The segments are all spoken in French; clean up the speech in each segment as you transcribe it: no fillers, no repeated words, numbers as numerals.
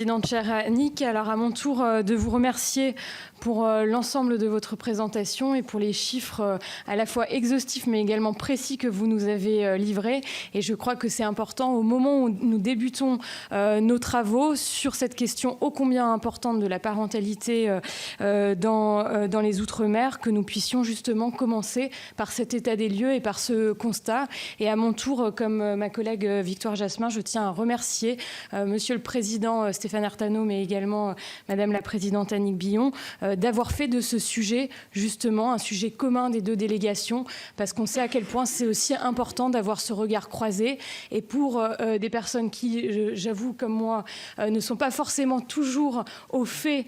Présidente chère Annick, alors à mon tour de vous remercier pour l'ensemble de votre présentation et pour les chiffres à la fois exhaustifs mais également précis que vous nous avez livrés. Et je crois que c'est important au moment où nous débutons nos travaux sur cette question ô combien importante de la parentalité dans les Outre-mer, que nous puissions justement commencer par cet état des lieux et par ce constat. Et à mon tour, comme ma collègue Victoire Jasmin, je tiens à remercier Monsieur le Président Stéphane Artano, mais également Madame la Présidente Annick Billon, d'avoir fait de ce sujet justement un sujet commun des deux délégations, parce qu'on sait à quel point c'est aussi important d'avoir ce regard croisé. Et pour des personnes qui, j'avoue comme moi, ne sont pas forcément toujours au fait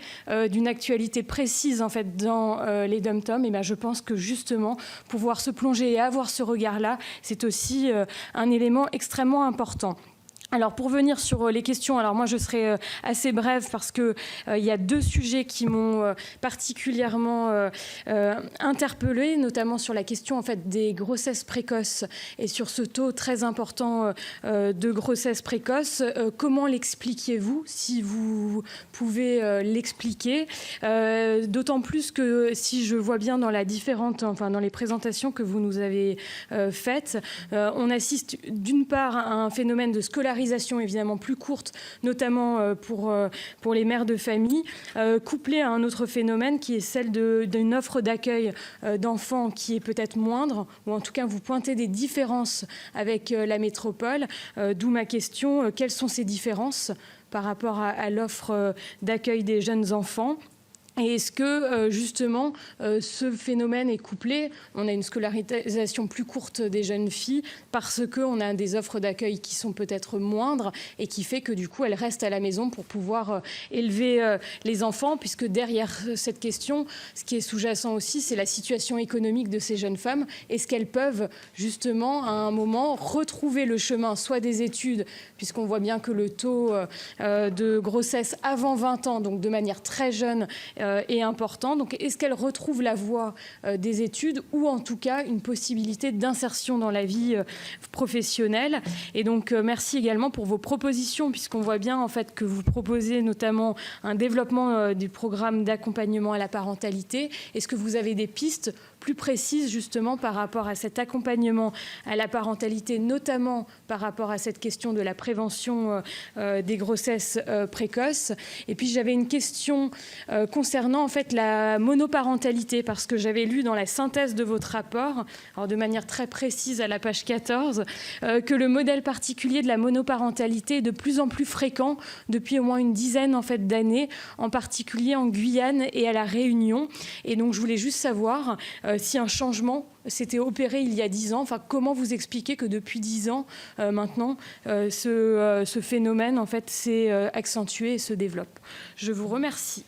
d'une actualité précise en fait dans les dom-toms, et bien je pense que justement pouvoir se plonger et avoir ce regard-là, c'est aussi un élément extrêmement important. Alors pour venir sur les questions, alors moi je serai assez brève parce que il y a deux sujets qui m'ont particulièrement interpellée, notamment sur la question en fait des grossesses précoces et sur ce taux très important de grossesses précoces. Comment l'expliquez-vous, si vous pouvez l'expliquer, d'autant plus que si je vois bien dans dans les présentations que vous nous avez faites, on assiste d'une part à un phénomène de scolarisation évidemment plus courte, notamment pour les mères de famille, couplée à un autre phénomène qui est celle d'une offre d'accueil d'enfants qui est peut-être moindre, ou en tout cas vous pointez des différences avec la métropole, d'où ma question, quelles sont ces différences par rapport à l'offre d'accueil des jeunes enfants? Et est-ce que, justement, ce phénomène est couplé? On a une scolarisation plus courte des jeunes filles parce qu'on a des offres d'accueil qui sont peut-être moindres et qui fait que, du coup, elles restent à la maison pour pouvoir élever les enfants, puisque derrière cette question, ce qui est sous-jacent aussi, c'est la situation économique de ces jeunes femmes. Est-ce qu'elles peuvent, justement, à un moment, retrouver le chemin, soit des études, puisqu'on voit bien que le taux de grossesse avant 20 ans, donc de manière très jeune, est important. Donc, est-ce qu'elle retrouve la voie des études ou en tout cas une possibilité d'insertion dans la vie professionnelle? Et donc, merci également pour vos propositions, puisqu'on voit bien en fait que vous proposez notamment un développement du programme d'accompagnement à la parentalité. Est-ce que vous avez des pistes plus précises justement par rapport à cet accompagnement à la parentalité, notamment par rapport à cette question de la prévention des grossesses précoces? Et puis j'avais une question concernant en fait la monoparentalité, parce que j'avais lu dans la synthèse de votre rapport, alors de manière très précise à la page 14, que le modèle particulier de la monoparentalité est de plus en plus fréquent depuis au moins une dizaine en fait d'années, en particulier en Guyane et à la Réunion. Et donc je voulais juste savoir si un changement s'était opéré il y a 10 ans, enfin comment vous expliquez que depuis 10 ans maintenant ce phénomène en fait s'est accentué et se développe. Je vous remercie.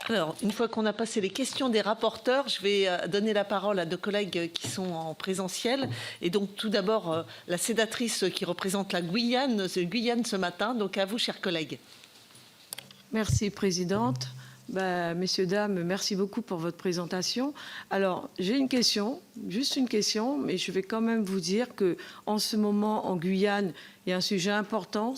Alors, une fois qu'on a passé les questions des rapporteurs, je vais donner la parole à deux collègues qui sont en présentiel. Et donc, tout d'abord, la sénatrice qui représente la Guyane ce matin. Donc, à vous, chers collègues. Merci, Présidente. Messieurs, dames, merci beaucoup pour votre présentation. Alors, j'ai une question, juste une question, mais je vais quand même vous dire qu'en ce moment, en Guyane, il y a un sujet important.